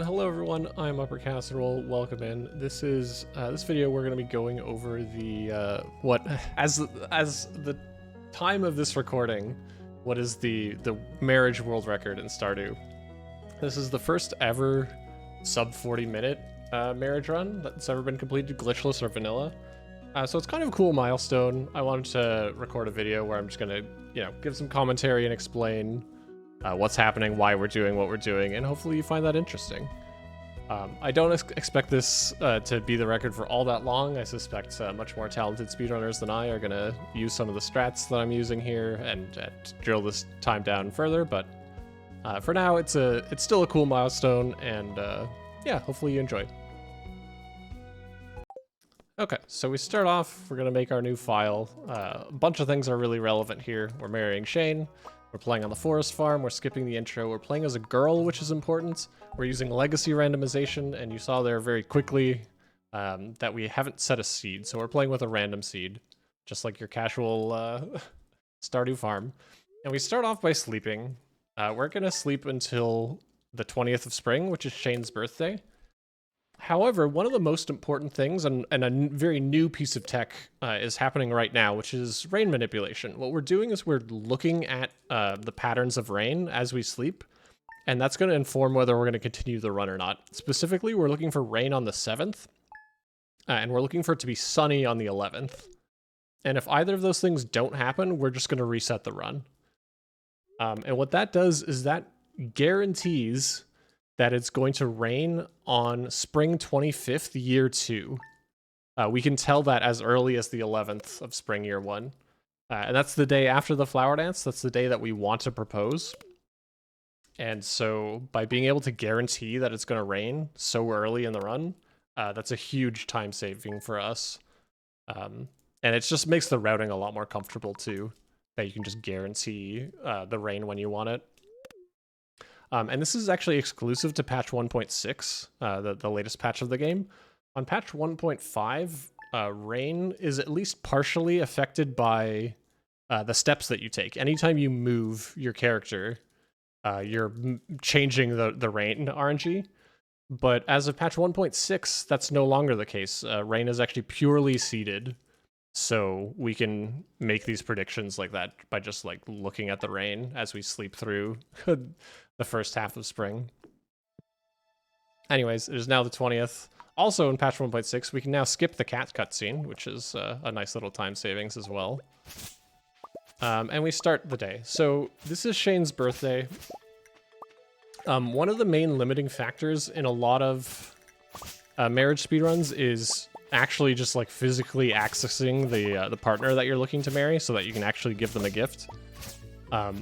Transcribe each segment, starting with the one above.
Hello everyone, I'm Upper Casserole. Welcome in. This is this video. We're going to be going over the what as the time of this recording, what is the marriage world record in Stardew. This is the first ever sub 40-minute marriage run that's ever been completed, glitchless or vanilla. So it's kind of a cool milestone. I wanted to record a video where I'm just going to give some commentary and explain what's happening, why we're doing what we're doing, and hopefully you find that interesting. I don't expect this to be the record for all that long. I suspect much more talented speedrunners than I are going to use some of the strats that I'm using here and drill this time down further, but for now it's still a cool milestone, and yeah, hopefully you enjoy. Okay, so we start off, we're going to make our new file. A bunch of things are really relevant here. We're marrying Shane. We're playing on the forest farm, we're skipping the intro, we're playing as a girl, which is important. We're using legacy randomization, and you saw there very quickly that we haven't set a seed, so we're playing with a random seed, just like your casual Stardew farm. And we start off by sleeping. We're gonna sleep until the 20th of spring, which is Shane's birthday. However, one of the most important things, and a very new piece of tech is happening right now, which is rain manipulation. What we're doing is we're looking at the patterns of rain as we sleep, and that's going to inform whether we're going to continue the run or not. Specifically, we're looking for rain on the 7th, and we're looking for it to be sunny on the 11th. And if either of those things don't happen, we're just going to reset the run. And what that does is that guarantees that it's going to rain on spring 25th, year 2. We can tell that as early as the 11th of spring, year 1. And that's the day after the flower dance. That's the day that we want to propose. And so by being able to guarantee that it's going to rain so early in the run, that's a huge time saving for us. And it just makes the routing a lot more comfortable too, that you can just guarantee the rain when you want it. And this is actually exclusive to patch 1.6, the latest patch of the game. On patch 1.5, rain is at least partially affected by the steps that you take. Anytime you move your character, you're changing the rain RNG. But as of patch 1.6, that's no longer the case. Rain is actually purely seeded. So we can make these predictions like that by just like looking at the rain as we sleep through the first half of spring. Anyways, it is now the 20th. Also in patch 1.6, we can now skip the cat cutscene, which is a nice little time savings as well. And we start the day. So this is Shane's birthday. One of the main limiting factors in a lot of marriage speedruns is actually just like physically accessing the partner that you're looking to marry so that you can actually give them a gift.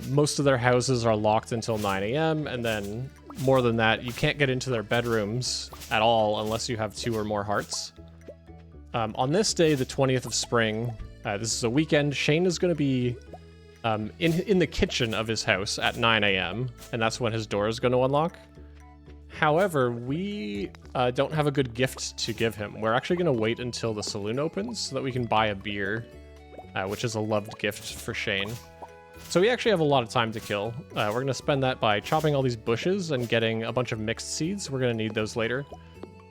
Most of their houses are locked until 9 a.m. and then more than that, you can't get into their bedrooms at all unless you have 2 or more hearts. On this day, the 20th of spring, this is a weekend, Shane is going to be in the kitchen of his house at 9 a.m. and that's when his door is going to unlock. However, we don't have a good gift to give him. We're actually going to wait until the saloon opens so that we can buy a beer, which is a loved gift for Shane. So we actually have a lot of time to kill. We're going to spend that by chopping all these bushes and getting a bunch of mixed seeds. We're going to need those later.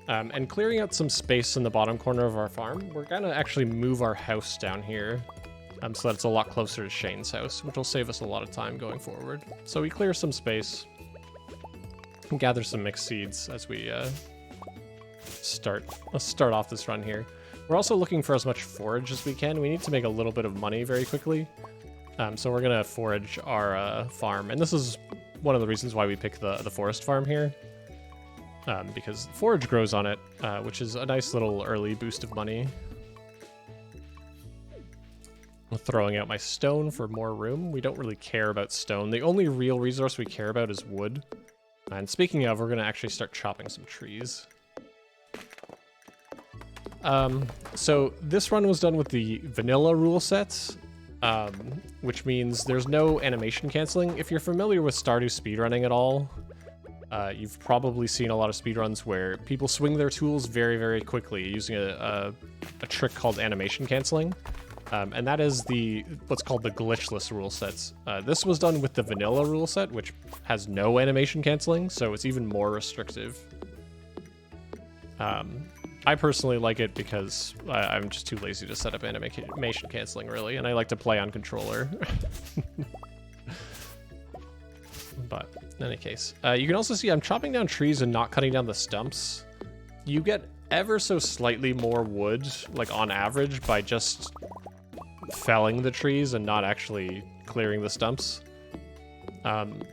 And clearing out some space in the bottom corner of our farm. We're going to actually move our house down here so that it's a lot closer to Shane's house, which will save us a lot of time going forward. So we clear some space and gather some mixed seeds as we let's start off this run here. We're also looking for as much forage as we can. We need to make a little bit of money very quickly. So we're going to forage our farm. And this is one of the reasons why we pick the forest farm here. Because forage grows on it, which is a nice little early boost of money. I'm throwing out my stone for more room. We don't really care about stone. The only real resource we care about is wood. And speaking of, we're going to actually start chopping some trees. So this run was done with the vanilla rule set. Which means there's no animation canceling. If you're familiar with Stardew speedrunning at all, you've probably seen a lot of speedruns where people swing their tools very, very quickly using a trick called animation canceling. And that is what's called the glitchless rule sets. This was done with the vanilla rule set, which has no animation canceling, so it's even more restrictive. I personally like it because I'm just too lazy to set up animation canceling, really, and I like to play on controller. But in any case, you can also see I'm chopping down trees and not cutting down the stumps. You get ever so slightly more wood, like on average, by just felling the trees and not actually clearing the stumps.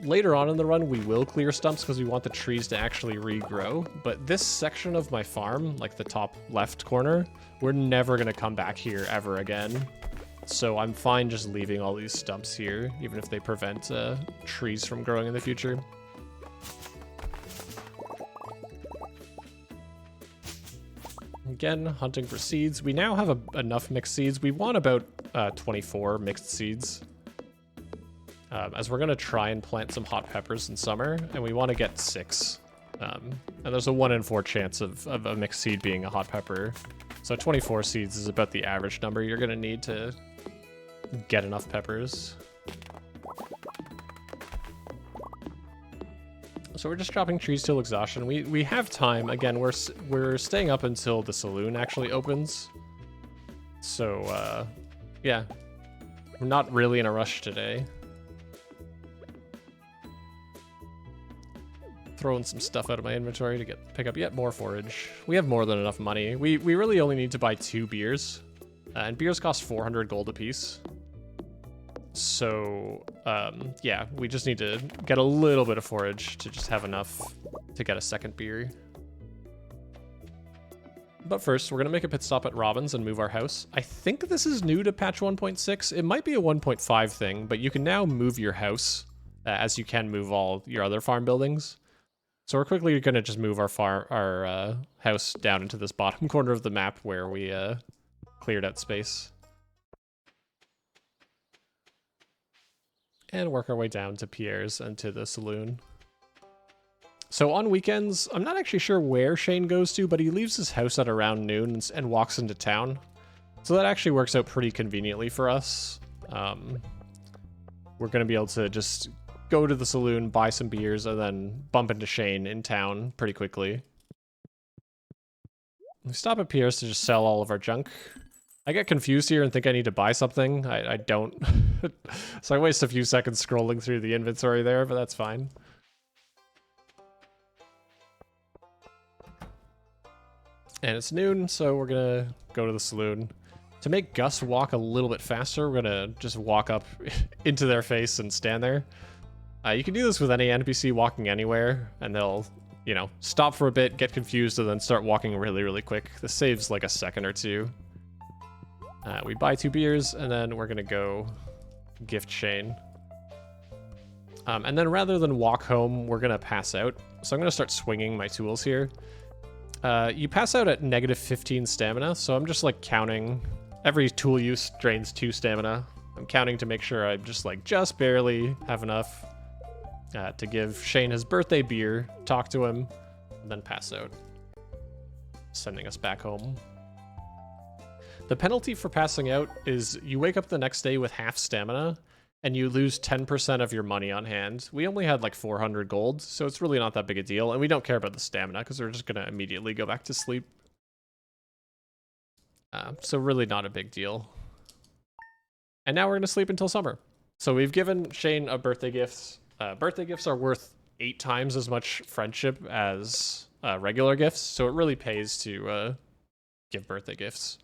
Later on in the run, we will clear stumps because we want the trees to actually regrow. But this section of my farm, like the top left corner, we're never going to come back here ever again. So I'm fine just leaving all these stumps here, even if they prevent trees from growing in the future. Again, hunting for seeds. We now have enough mixed seeds. We want about 24 mixed seeds. As we're going to try and plant some hot peppers in summer, and we want to get 6. And there's a 1 in 4 chance of a mixed seed being a hot pepper. So 24 seeds is about the average number you're going to need to get enough peppers. So we're just chopping trees till exhaustion. We have time. Again, we're staying up until the saloon actually opens. So, yeah. We're not really in a rush today. Throwing some stuff out of my inventory to pick up yet more forage. We have more than enough money. We really only need to buy 2 beers. And beers cost 400 gold apiece. So, yeah, we just need to get a little bit of forage to just have enough to get a second beer. But first, we're going to make a pit stop at Robin's and move our house. I think this is new to patch 1.6. It might be a 1.5 thing, but you can now move your house as you can move all your other farm buildings. So we're quickly going to just move our house down into this bottom corner of the map where we cleared out space. And work our way down to Pierre's and to the saloon. So on weekends, I'm not actually sure where Shane goes to, but he leaves his house at around noon and walks into town. So that actually works out pretty conveniently for us. We're going to be able to just go to the saloon, buy some beers, and then bump into Shane in town pretty quickly. We stop at Pierre's to just sell all of our junk. I get confused here and think I need to buy something. I don't. So I waste a few seconds scrolling through the inventory there, but that's fine. And it's noon, so we're gonna go to the saloon. To make Gus walk a little bit faster, we're gonna just walk up into their face and stand there. You can do this with any NPC walking anywhere, and they'll, you know, stop for a bit, get confused, and then start walking really, really quick. This saves like a second or two. We buy 2 beers, and then we're gonna go gift Shane. And then rather than walk home, we're gonna pass out. So I'm gonna start swinging my tools here. You pass out at negative 15 stamina, so I'm just like counting. Every tool use drains 2 stamina. I'm counting to make sure I just barely have enough to give Shane his birthday beer, talk to him, and then pass out, sending us back home. The penalty for passing out is you wake up the next day with half stamina, and you lose 10% of your money on hand. We only had like 400 gold, so it's really not that big a deal, and we don't care about the stamina because we're just going to immediately go back to sleep. So really not a big deal. And now we're going to sleep until summer. So we've given Shane a birthday gift. Birthday gifts are worth 8 times as much friendship as regular gifts, so it really pays to give birthday gifts.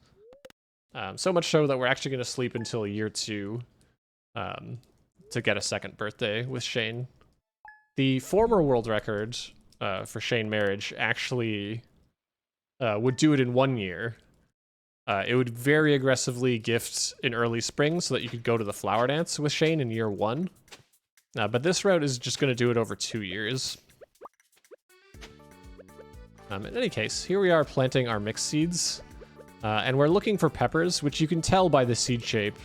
So much so that we're actually going to sleep until year 2 to get a second birthday with Shane. The former world record for Shane marriage actually would do it in 1 year. It would very aggressively gift in early spring so that you could go to the flower dance with Shane in year 1. But this route is just going to do it over 2 years. In any case, here we are planting our mixed seeds. And we're looking for peppers, which you can tell by the seed shape.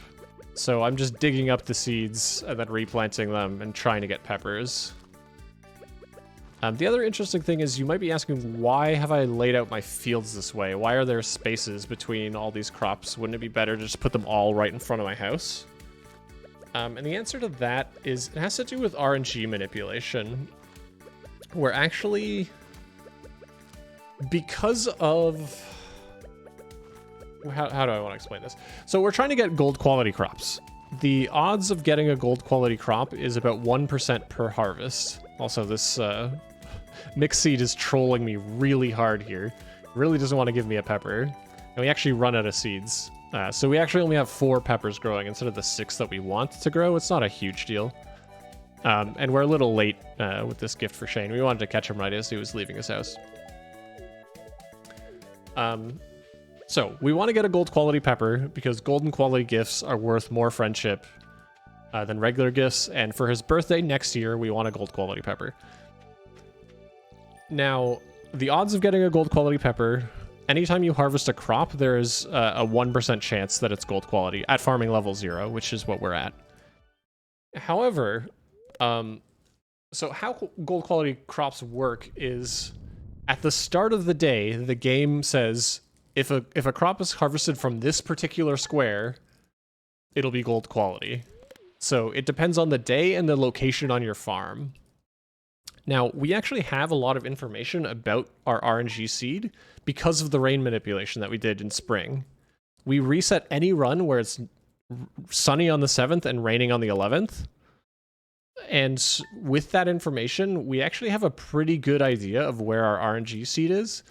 So I'm just digging up the seeds and then replanting them and trying to get peppers. The other interesting thing is you might be asking, why have I laid out my fields this way? Why are there spaces between all these crops? Wouldn't it be better to just put them all right in front of my house? And the answer to that is it has to do with RNG manipulation. We're actually because of... How do I want to explain this? So we're trying to get gold quality crops. The odds of getting a gold quality crop is about 1% per harvest. Also, this mixed seed is trolling me really hard here. Really doesn't want to give me a pepper. And we actually run out of seeds. So we actually only have 4 peppers growing instead of the 6 that we want to grow. It's not a huge deal. And we're a little late with this gift for Shane. We wanted to catch him right as he was leaving his house. So we want to get a gold quality pepper because golden quality gifts are worth more friendship than regular gifts. And for his birthday next year, we want a gold quality pepper. Now, the odds of getting a gold quality pepper, anytime you harvest a crop, there is a 1% chance that it's gold quality at farming level 0, which is what we're at. However, so how gold quality crops work is at the start of the day, the game says if a crop is harvested from this particular square, it'll be gold quality. So it depends on the day and the location on your farm. Now, we actually have a lot of information about our RNG seed because of the rain manipulation that we did in spring. We reset any run where it's sunny on the 7th and raining on the 11th. And with that information, we actually have a pretty good idea of where our RNG seed is.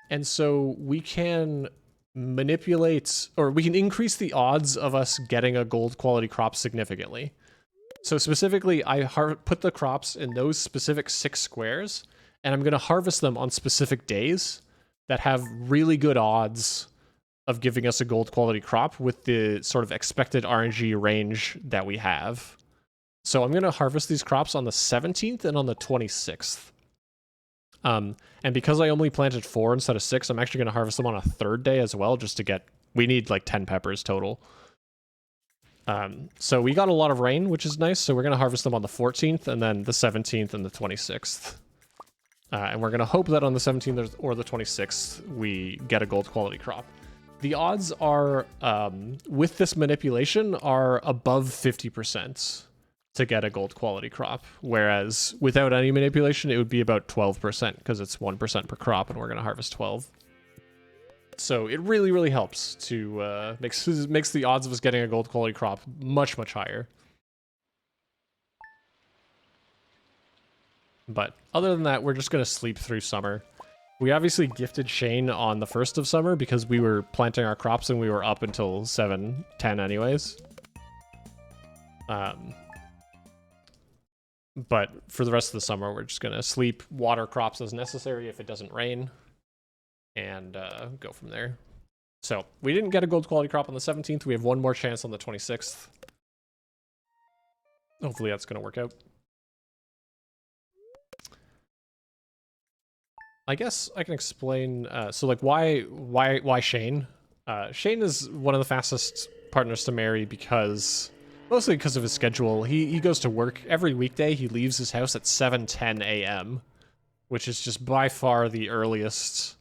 And so we can manipulate, or we can increase the odds of us getting a gold quality crop significantly. So specifically, I put the crops in those specific 6 squares, and I'm going to harvest them on specific days that have really good odds of giving us a gold quality crop with the sort of expected RNG range that we have. So I'm going to harvest these crops on the 17th and on the 26th. And because I only planted 4 instead of 6, I'm actually going to harvest them on a 3rd day as well, just to get... We need like 10 peppers total. So we got a lot of rain, which is nice. So we're going to harvest them on the 14th and then the 17th and the 26th. And we're going to hope that on the 17th or the 26th, we get a gold quality crop. The odds are, with this manipulation, are above 50% to get a gold quality crop. Whereas without any manipulation, it would be about 12% because it's 1% per crop and we're going to harvest 12. So it really, really helps to makes the odds of us getting a gold quality crop much, much higher. But other than that, we're just going to sleep through summer. We obviously gifted Shane on the 1st of summer because we were planting our crops and we were up until 7:10 anyways. But for the rest of the summer, we're just going to sleep, water crops as necessary if it doesn't rain, and go from there. So we didn't get a gold quality crop on the 17th. We have one more chance on the 26th. Hopefully that's going to work out. I guess I can explain. So like why Shane? Shane is one of the fastest partners to marry because mostly because of his schedule. He goes to work every weekday. He leaves his house at 7:10 a.m., which is just by far the earliest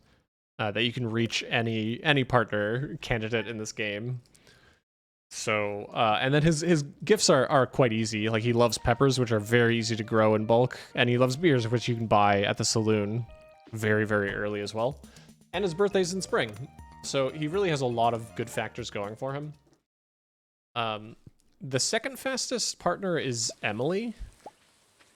that you can reach any partner candidate in this game. So, and then his gifts are quite easy. Like he loves peppers, which are very easy to grow in bulk, and he loves beers, which you can buy at the saloon very, very early as well. And his birthday's in spring. So he really has a lot of good factors going for him. The second fastest partner is Emily.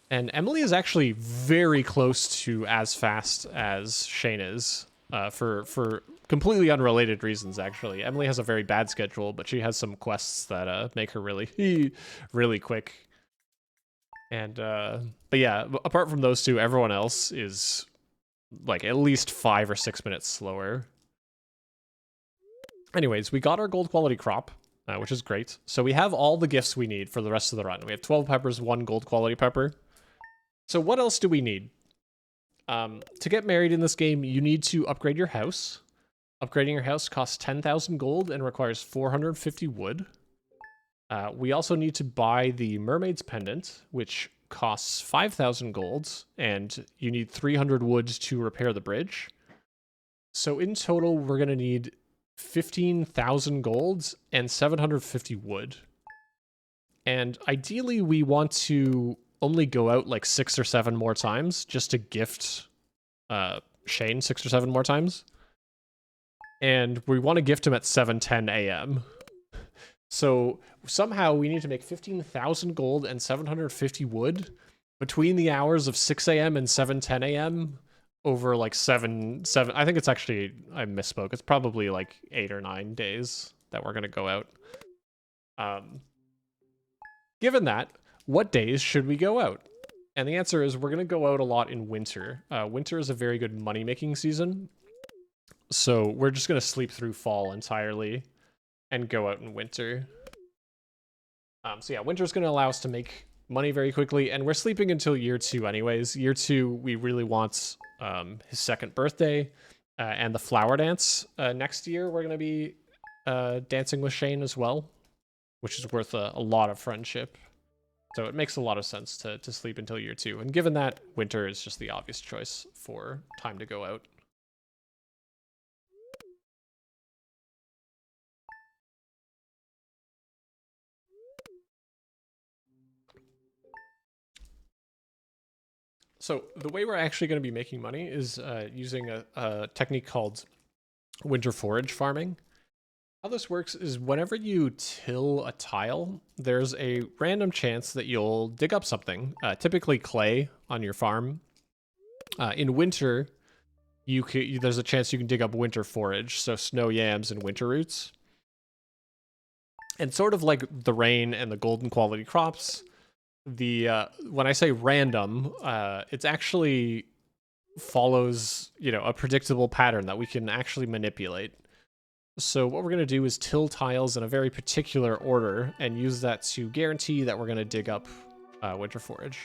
And Emily is actually very close to as fast as Shane is. For completely unrelated reasons, actually. Emily has a very bad schedule, but she has some quests that make her really, really quick. And, but yeah, apart from those two, everyone else is like at least 5 or 6 minutes slower. Anyways, we got our gold quality crop, which is great. So we have all the gifts we need for the rest of the run. We have 12 peppers, 1 gold quality pepper. So what else do we need? To get married in this game, you need to upgrade your house. Upgrading your house costs 10,000 gold and requires 450 wood. We also need to buy the mermaid's pendant, which costs 5,000 gold, and you need 300 wood to repair the bridge. So in total, we're going to need 15,000 gold and 750 wood. And ideally, we want to only go out like 6 or 7 more times just to gift Shane 6 or 7 more times. And we want to gift him at 7:10 a.m. So somehow we need to make 15,000 gold and 750 wood between the hours of 6 a.m. and 7:10 a.m. over like 7. I think it's actually, I misspoke. It's probably like 8 or 9 days that we're going to go out. Given that, what days should we go out? And the answer is we're going to go out a lot in winter. Winter is a very good money-making season. So we're just going to sleep through fall entirely and go out in winter. So yeah, winter is going to allow us to make money very quickly, and we're sleeping until year 2 anyways. Year 2, we really want his 2nd birthday and the flower dance. Next year, we're going to be dancing with Shane as well, which is worth a lot of friendship. So it makes a lot of sense to sleep until year 2. And given that, winter is just the obvious choice for time to go out. So the way we're actually going to be making money is using a technique called winter forage farming. How this works is whenever you till a tile, there's a random chance that you'll dig up something, typically clay on your farm. In winter, there's a chance you can dig up winter forage, so snow yams and winter roots. And sort of like the rain and the golden quality crops, when I say random, it's actually follows, a predictable pattern that we can actually manipulate. So what we're going to do is till tiles in a very particular order and use that to guarantee that we're going to dig up winter forage.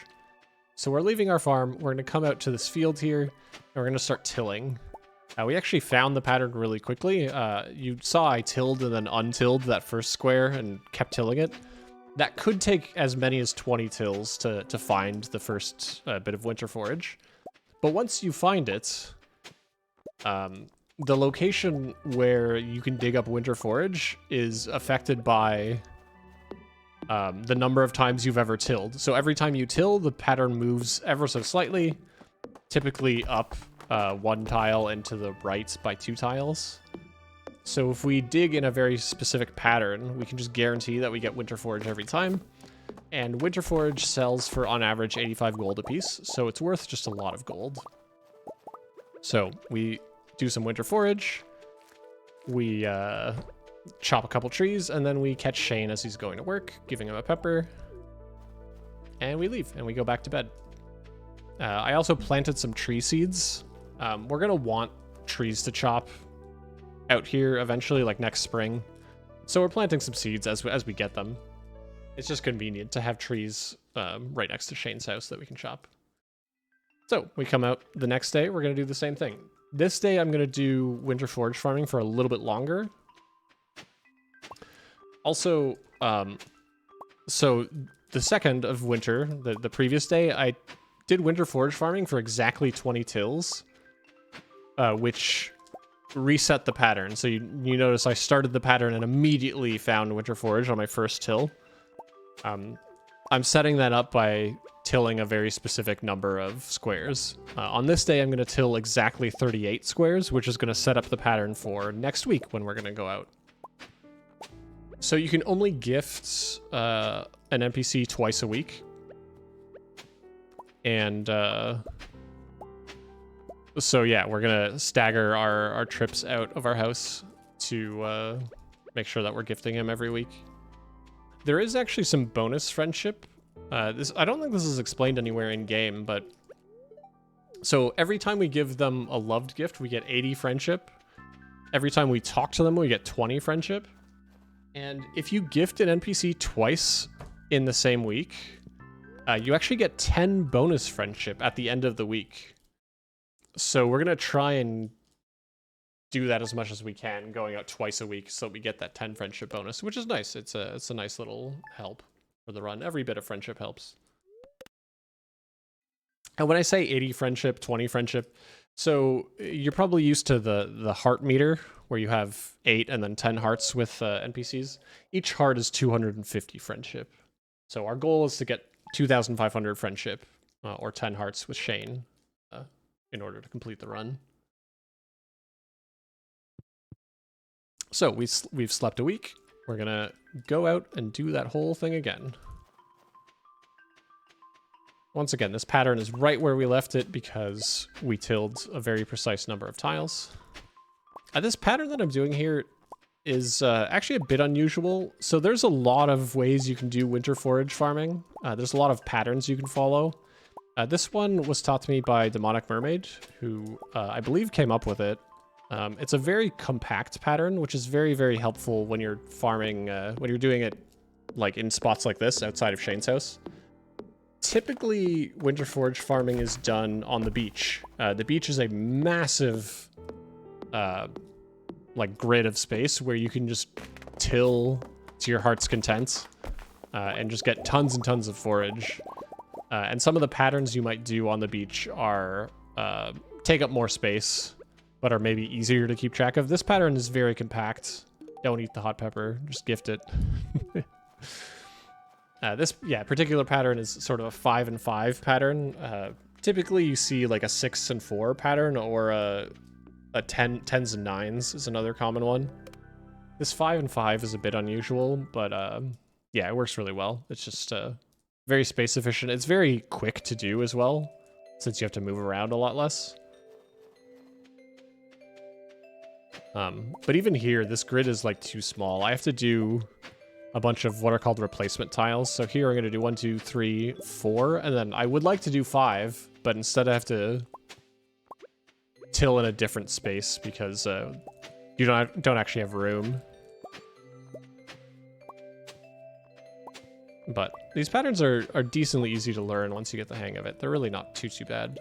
So we're leaving our farm, we're going to come out to this field here, and we're going to start tilling. We actually found the pattern really quickly. You saw I tilled and then untilled that first square and kept tilling it. That could take as many as 20 tills to find the first bit of winter forage. But once you find it, the location where you can dig up winter forage is affected by the number of times you've ever tilled. So every time you till, the pattern moves ever so slightly, typically up 1 tile and to the right by 2 tiles. So if we dig in a very specific pattern, we can just guarantee that we get winter forage every time. And winter forage sells for on average 85 gold apiece, so it's worth just a lot of gold. So we do some winter forage, we chop a couple trees, and then we catch Shane as he's going to work, giving him a pepper, and we leave, and we go back to bed. I also planted some tree seeds. We're going to want trees to chop out here eventually, like next spring. So we're planting some seeds as we get them. It's just convenient to have trees right next to Shane's house that we can chop. So we come out the next day, we're going to do the same thing. This day I'm going to do winter forage farming for a little bit longer. Also, so the 2nd of winter, the previous day, I did winter forage farming for exactly 20 tills, which reset the pattern. So you notice I started the pattern and immediately found winter forage on my first till. I'm setting that up by tilling a very specific number of squares. On this day, I'm going to till exactly 38 squares, which is going to set up the pattern for next week when we're going to go out. So you can only gift an NPC twice a week. And so yeah, we're going to stagger our trips out of our house to make sure that we're gifting him every week. There is actually some bonus friendship. I don't think this is explained anywhere in game, but so every time we give them a loved gift, we get 80 friendship. Every time we talk to them, we get 20 friendship. And if you gift an NPC twice in the same week, you actually get 10 bonus friendship at the end of the week. So we're gonna try and do that as much as we can, going out twice a week, so we get that 10 friendship bonus, which is nice. It's a nice little help for the run. Every bit of friendship helps. And when I say 80 friendship, 20 friendship, so you're probably used to the heart meter, where you have 8 and then 10 hearts with NPCs. Each heart is 250 friendship. So our goal is to get 2,500 friendship, or 10 hearts with Shane, in order to complete the run. So we've slept a week. We're gonna go out and do that whole thing again. Once again, this pattern is right where we left it because we tilled a very precise number of tiles. This pattern that I'm doing here is actually a bit unusual. So there's a lot of ways you can do winter forage farming. There's a lot of patterns you can follow. This one was taught to me by Demonic Mermaid, who I believe came up with it. It's a very compact pattern, which is very, very helpful when you're farming, when you're doing it like in spots like this outside of Shane's house. Typically, winter forage farming is done on the beach. The beach is a massive like grid of space where you can just till to your heart's content and just get tons and tons of forage. And some of the patterns you might do on the beach are take up more space, but are maybe easier to keep track of. This pattern is very compact. Don't eat the hot pepper, just gift it. This particular pattern is sort of a 5 and 5 pattern. Typically you see like a 6 and 4 pattern, or a 10s and 9s is another common one. This 5 and 5 is a bit unusual, but yeah, it works really well. It's just very space efficient. It's very quick to do as well, since you have to move around a lot less. But even here, this grid is like too small. I have to do a bunch of what are called replacement tiles. So here I'm going to do 1, 2, 3, 4, and then I would like to do 5, but instead I have to till in a different space because you don't actually have room. But these patterns are decently easy to learn once you get the hang of it. They're really not too bad.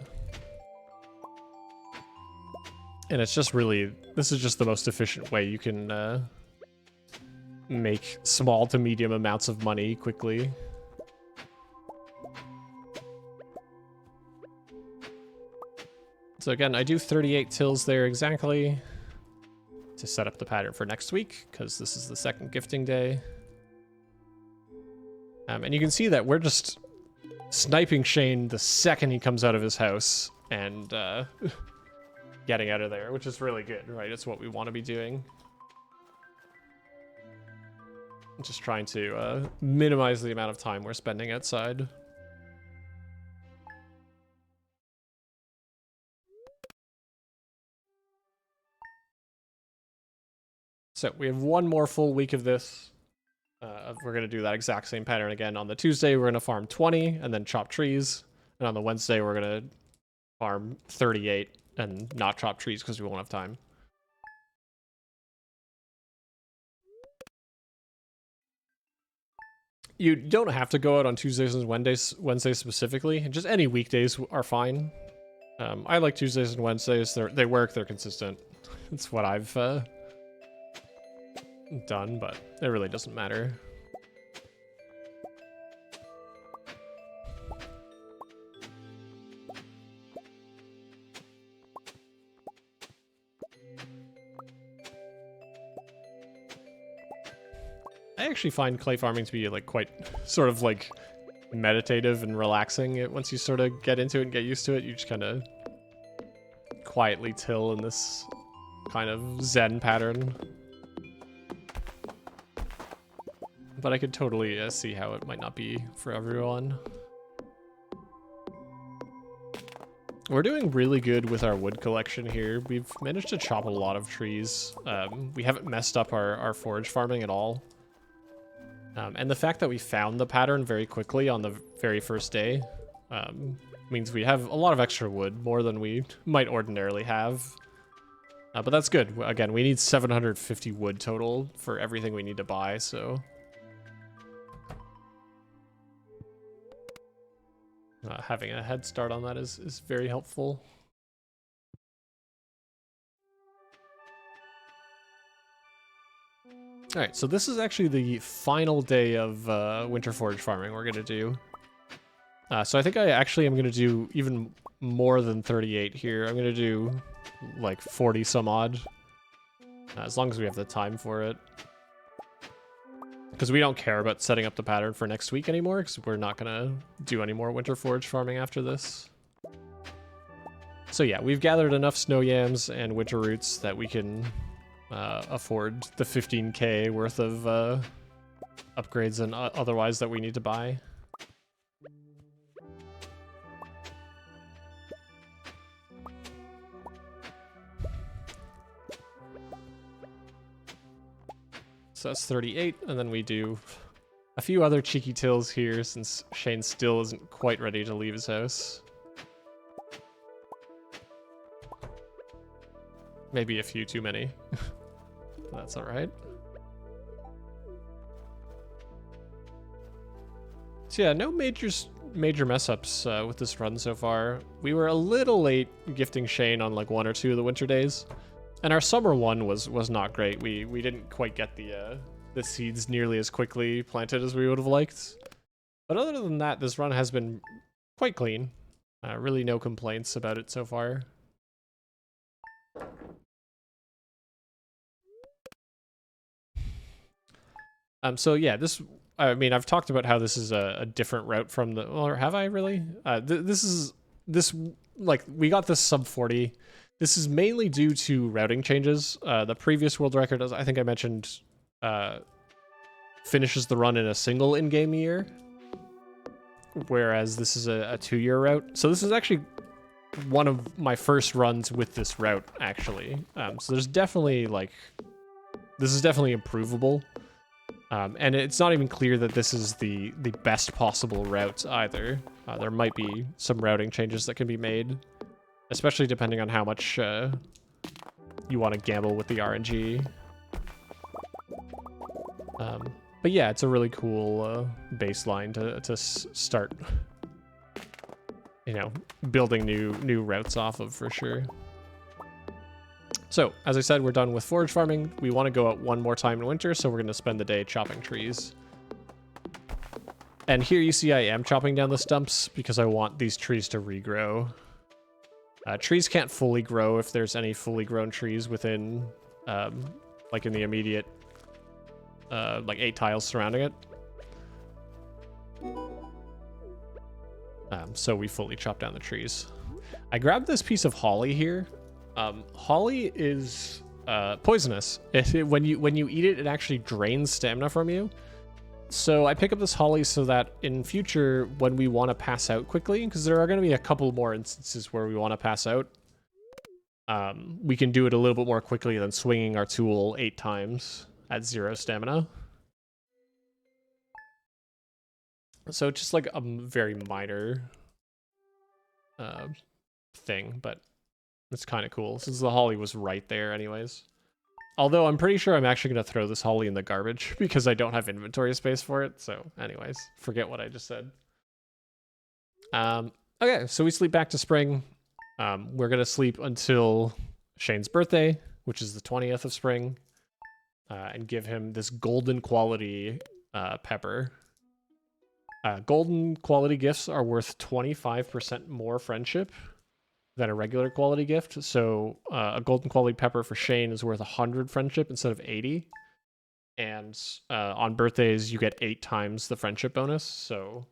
And it's just really, this is just the most efficient way you can make small to medium amounts of money quickly. So again, I do 38 tills there exactly to set up the pattern for next week, because this is the second gifting day. And you can see that we're just sniping Shane the second he comes out of his house and getting out of there, which is really good, right? It's what we want to be doing. Just trying to minimize the amount of time we're spending outside. So we have one more full week of this. We're going to do that exact same pattern again. On the Tuesday, we're going to farm 20 and then chop trees. And on the Wednesday, we're going to farm 38 and not chop trees because we won't have time. You don't have to go out on Tuesdays and Wednesdays specifically. Just any weekdays are fine. I like Tuesdays and Wednesdays. They work. They're consistent. That's what I've done, but it really doesn't matter. I actually find clay farming to be like quite sort of like meditative and relaxing. Once you sort of get into it and get used to it, you just kind of quietly till in this kind of Zen pattern. But I could totally see how it might not be for everyone. We're doing really good with our wood collection here. We've managed to chop a lot of trees. We haven't messed up our forage farming at all. And the fact that we found the pattern very quickly on the very first day means we have a lot of extra wood, more than we might ordinarily have. But that's good. Again, we need 750 wood total for everything we need to buy, so... having a head start on that is very helpful. All right, so this is actually the final day of winter forage farming we're going to do. So I think I actually am going to do even more than 38 here. I'm going to do like 40 some odd, as long as we have the time for it. Because we don't care about setting up the pattern for next week anymore, because we're not going to do any more winter forage farming after this. So yeah, we've gathered enough snow yams and winter roots that we can afford the 15k worth of upgrades and otherwise that we need to buy. So that's 38, and then we do a few other cheeky tills here since Shane still isn't quite ready to leave his house. Maybe a few too many. That's alright. So yeah, no major mess ups with this run so far. We were a little late gifting Shane on like 1 or 2 of the winter days. And our summer one was not great. We didn't quite get the seeds nearly as quickly planted as we would have liked. But other than that, this run has been quite clean. Really no complaints about it so far. So yeah, I mean, I've talked about how this is a different route from the, or have I really? Like, we got this sub 40. This is mainly due to routing changes. The previous world record, as I think I mentioned, finishes the run in a single in-game year, whereas this is a 2-year route. So this is actually one of my first runs with this route, actually. So there's definitely, like, this is definitely improvable. And it's not even clear that this is the best possible route either. There might be some routing changes that can be made, especially depending on how much you want to gamble with the RNG. But yeah, it's a really cool baseline to start, you know, building new routes off of for sure. So, as I said, we're done with forage farming. We want to go out one more time in winter, so we're going to spend the day chopping trees. And here you see I am chopping down the stumps because I want these trees to regrow. Trees can't fully grow if there's any fully grown trees within, like in the immediate, like 8 tiles surrounding it. So we fully chop down the trees. I grabbed this piece of holly here. Holly is poisonous. When you eat it, it actually drains stamina from you. So I pick up this holly so that in future, when we want to pass out quickly, because there are going to be a couple more instances where we want to pass out, we can do it a little bit more quickly than swinging our tool 8 times at 0 stamina. So just like a very minor thing, but it's kind of cool since the holly was right there anyways. Although I'm pretty sure I'm actually going to throw this holly in the garbage because I don't have inventory space for it. So anyways, forget what I just said. Okay, so we sleep back to spring. We're going to sleep until Shane's birthday, which is the 20th of spring, and give him this golden quality pepper. Golden quality gifts are worth 25% more friendship than a regular quality gift. So a golden quality pepper for Shane is worth 100 friendship instead of 80. And on birthdays, you get 8 times the friendship bonus. So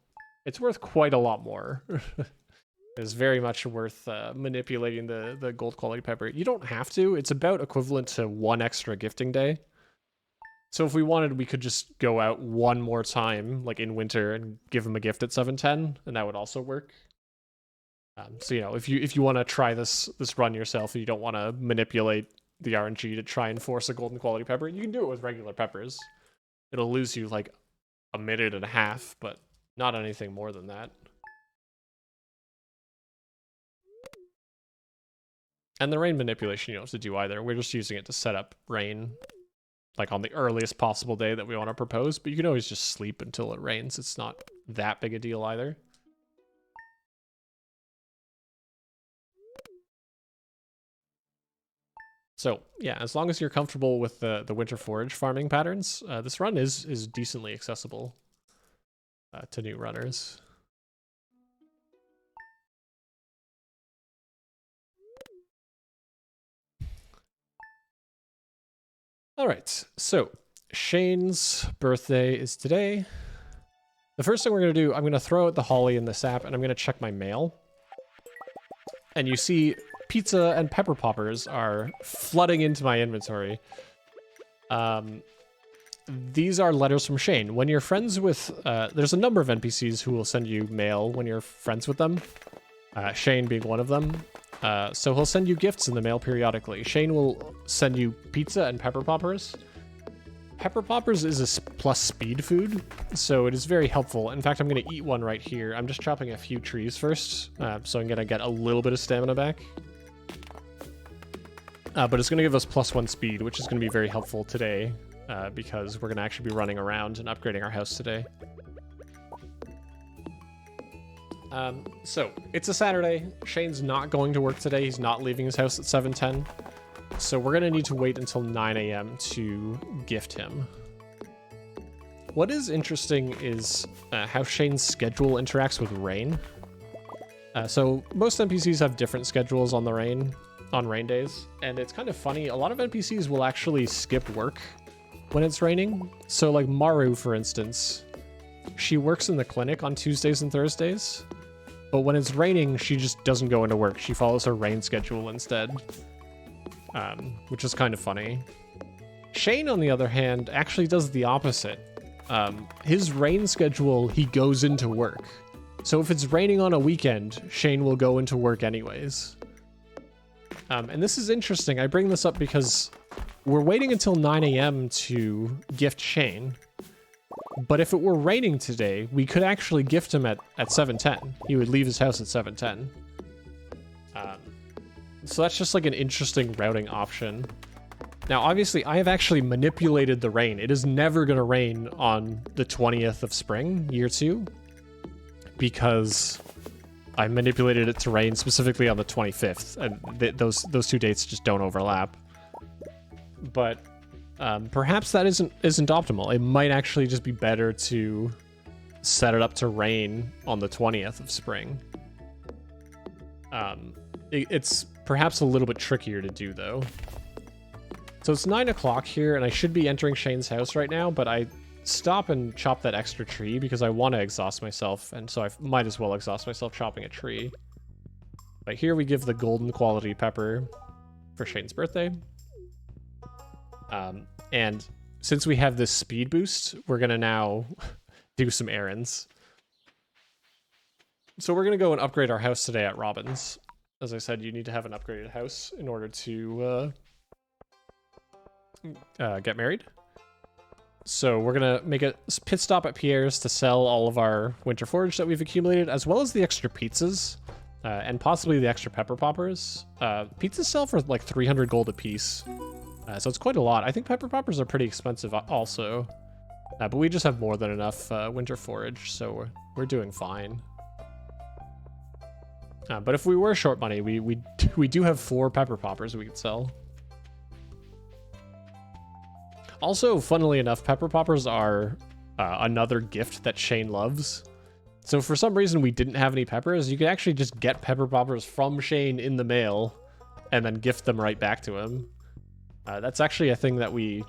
it's worth quite a lot more. It's very much worth manipulating the gold quality pepper. You don't have to. It's about equivalent to 1 extra gifting day. So if we wanted, we could just go out one more time, like in winter, and give him a gift at 710, and that would also work. So, you know, if you want to try this run yourself and you don't want to manipulate the RNG to try and force a golden quality pepper, you can do it with regular peppers. It'll lose you like a minute and a half, but not anything more than that. And the rain manipulation you don't have to do either. We're just using it to set up rain, like on the earliest possible day that we want to propose, but you can always just sleep until it rains. It's not that big a deal either. So yeah, as long as you're comfortable with the winter forage farming patterns, this run is decently accessible to new runners. All right, so Shane's birthday is today. The first thing we're gonna do, I'm gonna throw out the holly in the sap and I'm gonna check my mail. And you see pizza and pepper poppers are flooding into my inventory. These are letters from Shane. When you're friends with, there's a number of NPCs who will send you mail when you're friends with them. Shane being one of them. So he'll send you gifts in the mail periodically. Shane will send you pizza and pepper poppers. Pepper poppers is a plus speed food, so it is very helpful. In fact, I'm going to eat one right here. I'm just chopping a few trees first, so I'm going to get a little bit of stamina back. But it's going to give us +1 speed, which is going to be very helpful today, because we're going to actually be running around and upgrading our house today. So, it's a Saturday. Shane's not going to work today. He's not leaving his house at 7:10. So we're going to need to wait until 9 a.m. to gift him. What is interesting is how Shane's schedule interacts with rain. So most NPCs have different schedules on rain days, and it's kind of funny. A lot of NPCs will actually skip work when it's raining. So like Maru, for instance, she works in the clinic on Tuesdays and Thursdays, but when it's raining, she just doesn't go into work. She follows her rain schedule instead. Which is kind of funny. Shane, on the other hand, actually does the opposite. His rain schedule, he goes into work. So if it's raining on a weekend, Shane will go into work anyways. And this is interesting. I bring this up because we're waiting until 9 a.m. to gift Shane. But if it were raining today, we could actually gift him at 7:10. He would leave his house at 7:10. So that's just like an interesting routing option. Now, obviously, I have actually manipulated the rain. It is never going to rain on the 20th of spring, year 2, because I manipulated it to rain specifically on the 25th, and those two dates just don't overlap. But perhaps that isn't optimal. It might actually just be better to set it up to rain on the 20th of spring. It's perhaps a little bit trickier to do, though. So it's 9 o'clock here, and I should be entering Shane's house right now, but I stop and chop that extra tree because I want to exhaust myself, and so I might as well exhaust myself chopping a tree. But here we give the golden quality pepper for Shane's birthday. And since we have this speed boost, we're going to now do some errands. So we're going to go and upgrade our house today at Robin's. As I said, you need to have an upgraded house in order to get married. So we're going to make a pit stop at Pierre's to sell all of our winter forage that we've accumulated, as well as the extra pizzas, and possibly the extra pepper poppers. Pizzas sell for like 300 gold a piece, so it's quite a lot. I think pepper poppers are pretty expensive also, but we just have more than enough winter forage, so we're doing fine. But if we were short money, we do have 4 pepper poppers we could sell. Also, funnily enough, pepper poppers are another gift that Shane loves. So for some reason we didn't have any peppers. You could actually just get pepper poppers from Shane in the mail and then gift them right back to him. That's actually a thing that we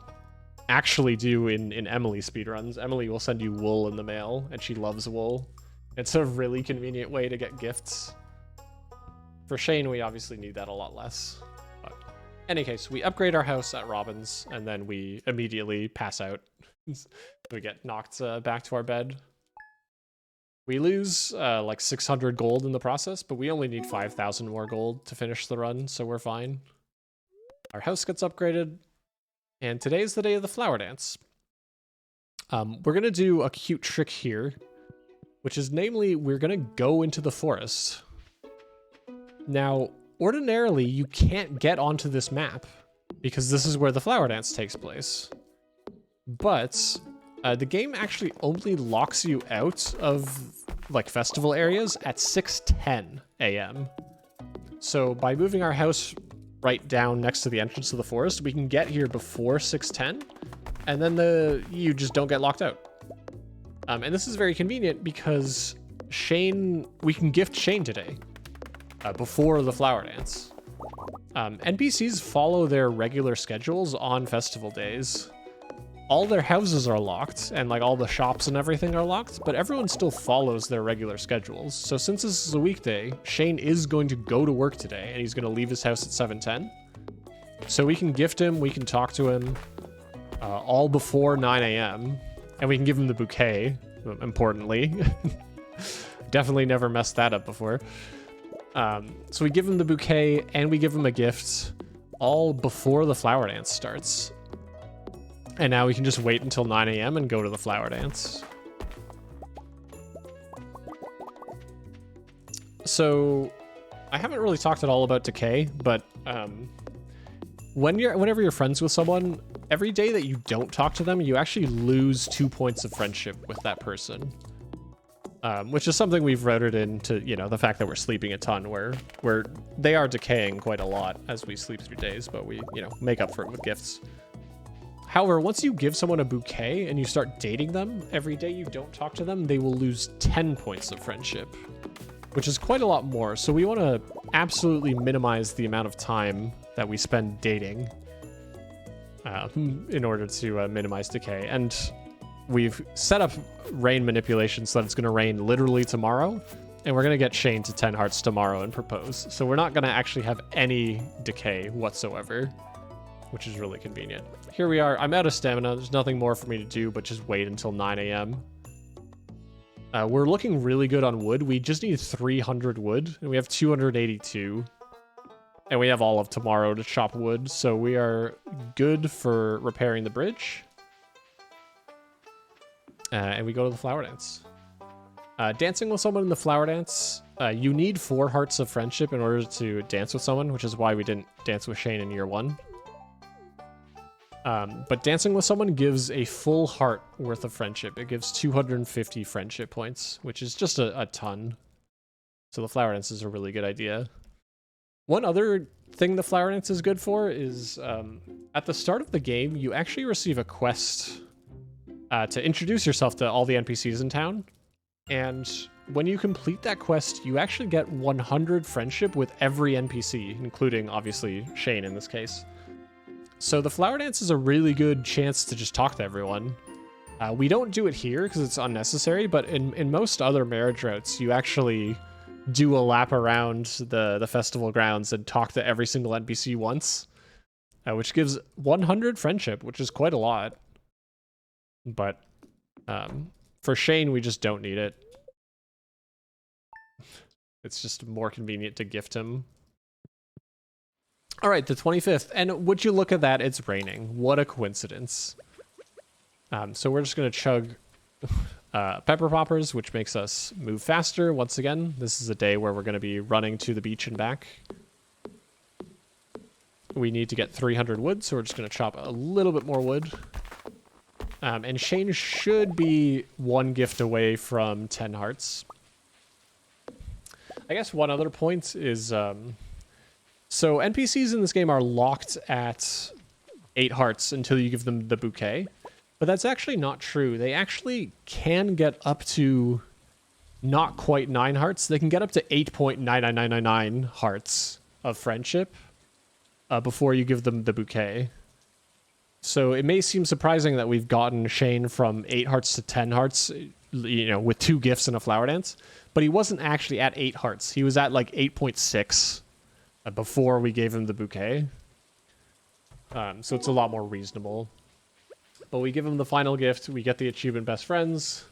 actually do in Emily speedruns. Emily will send you wool in the mail, and she loves wool. It's a really convenient way to get gifts. For Shane, we obviously need that a lot less. But in any case, we upgrade our house at Robin's, and then we immediately pass out. We get knocked back to our bed. We lose like 600 gold in the process, but we only need 5,000 more gold to finish the run, so we're fine. Our house gets upgraded, and today's the day of the flower dance. We're going to do a cute trick here, which is namely, we're going to go into the forest. Now, ordinarily, you can't get onto this map because this is where the flower dance takes place. But the game actually only locks you out of like festival areas at 6:10 a.m. So by moving our house right down next to the entrance to the forest, we can get here before 6:10, and then you just don't get locked out. And this is very convenient because we can gift Shane today. Before the flower dance. NPCs follow their regular schedules on festival days. All their houses are locked, and like all the shops and everything are locked, but everyone still follows their regular schedules. So since this is a weekday, Shane is going to go to work today, and he's going to leave his house at 7:10. So we can gift him, we can talk to him, all before 9 a.m. And we can give them the bouquet, importantly. Definitely never messed that up before. So we give them the bouquet and we give them a gift all before the flower dance starts. And now we can just wait until 9 a.m. and go to the flower dance. So I haven't really talked at all about decay, but whenever you're friends with someone, every day that you don't talk to them, you actually lose 2 points of friendship with that person. Which is something we've routed into, you know, the fact that we're sleeping a ton, where they are decaying quite a lot as we sleep through days, but we, you know, make up for it with gifts. However, once you give someone a bouquet and you start dating them, every day you don't talk to them, they will lose 10 points of friendship, which is quite a lot more. So we want to absolutely minimize the amount of time that we spend dating in order to minimize decay. And we've set up rain manipulation so that it's going to rain literally tomorrow, and we're going to get Shane to 10 hearts tomorrow and propose. So we're not going to actually have any decay whatsoever, which is really convenient. Here we are. I'm out of stamina. There's nothing more for me to do but just wait until 9 a.m. We're looking really good on wood. We just need 300 wood, and we have 282. And we have all of tomorrow to chop wood, so we are good for repairing the bridge. And we go to the flower dance. Dancing with someone in the flower dance, you need 4 hearts of friendship in order to dance with someone, which is why we didn't dance with Shane in year 1. But dancing with someone gives a full heart worth of friendship. It gives 250 friendship points, which is just a ton. So the flower dance is a really good idea. One other thing the flower dance is good for is at the start of the game, you actually receive a quest to introduce yourself to all the NPCs in town. And when you complete that quest, you actually get 100 friendship with every NPC, including, obviously, Shane in this case. So the flower dance is a really good chance to just talk to everyone. We don't do it here because it's unnecessary, but in most other marriage routes, you actually do a lap around the festival grounds and talk to every single NPC once, which gives 100 friendship, which is quite a lot. But for Shane, we just don't need it. It's just more convenient to gift him. All right, the 25th. And would you look at that? It's raining. What a coincidence. So we're just going to chug pepper poppers, which makes us move faster. Once again, this is a day where we're going to be running to the beach and back. We need to get 300 wood, so we're just going to chop a little bit more wood. And Shane should be 1 gift away from 10 hearts. I guess one other point is, so NPCs in this game are locked at 8 hearts until you give them the bouquet. But that's actually not true. They actually can get up to not quite 9 hearts. They can get up to 8.99999 hearts of friendship before you give them the bouquet. So it may seem surprising that we've gotten Shane from 8 hearts to 10 hearts, you know, with 2 gifts and a flower dance. But he wasn't actually at 8 hearts. He was at like 8.6 before we gave him the bouquet. So it's a lot more reasonable. But we give him the final gift. We get the achievement Best Friends,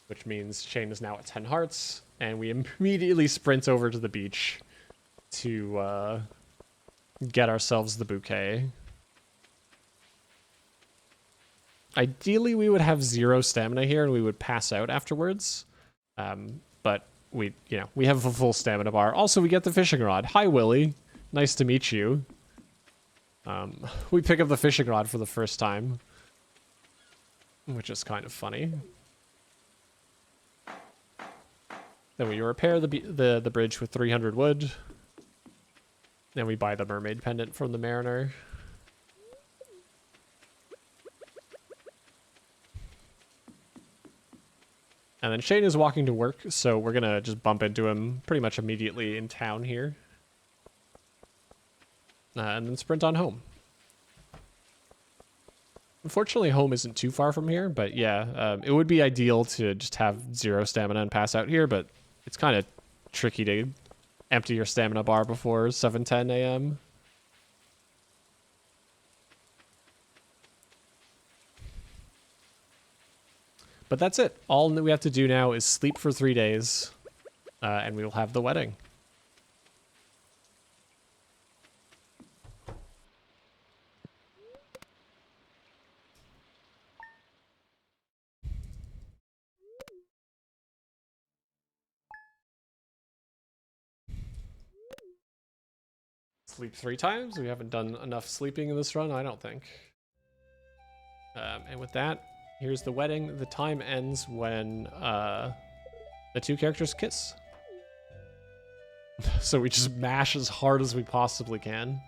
which means Shane is now at 10 hearts. And we immediately sprint over to the beach to get ourselves the bouquet. Ideally, we would have 0 stamina here and we would pass out afterwards. But we have a full stamina bar. Also, we get the fishing rod. Hi, Willie. Nice to meet you. We pick up the fishing rod for the first time, which is kind of funny. Then we repair the bridge with 300 wood. Then we buy the mermaid pendant from the mariner. And then Shane is walking to work, so we're gonna just bump into him pretty much immediately in town here. And then sprint on home. Unfortunately, home isn't too far from here, but yeah, it would be ideal to just have 0 stamina and pass out here, but it's kind of tricky to empty your stamina bar before 7:10 a.m. But that's it. All that we have to do now is sleep for 3 days, and we will have the wedding. Sleep 3 times? We haven't done enough sleeping in this run, I don't think. And with that, here's the wedding. The time ends when the 2 characters kiss. So we just mash as hard as we possibly can.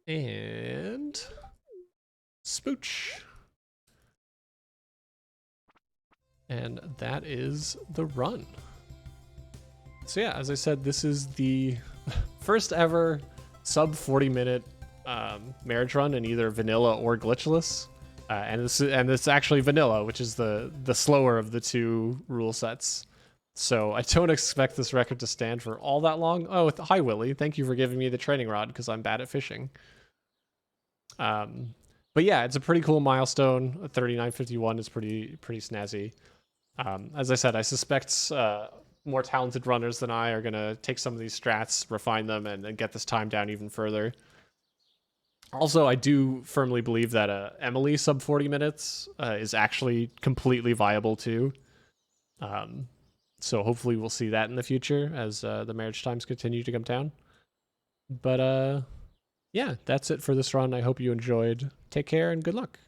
And smooch. And that is the run. So yeah, as I said, this is the first ever sub 40-minute marriage run in either vanilla or glitchless. And it's actually vanilla, which is the slower of the 2 rule sets. So I don't expect this record to stand for all that long. Oh, hi Willie, thank you for giving me the training rod because I'm bad at fishing. But yeah, it's a pretty cool milestone. 3951 is pretty snazzy. As I said, I suspect more talented runners than I are gonna take some of these strats, refine them, and get this time down even further. Also, I do firmly believe that Emily sub 40 minutes is actually completely viable too. So hopefully we'll see that in the future as the marriage times continue to come down. But yeah, that's it for this run. I hope you enjoyed. Take care and good luck.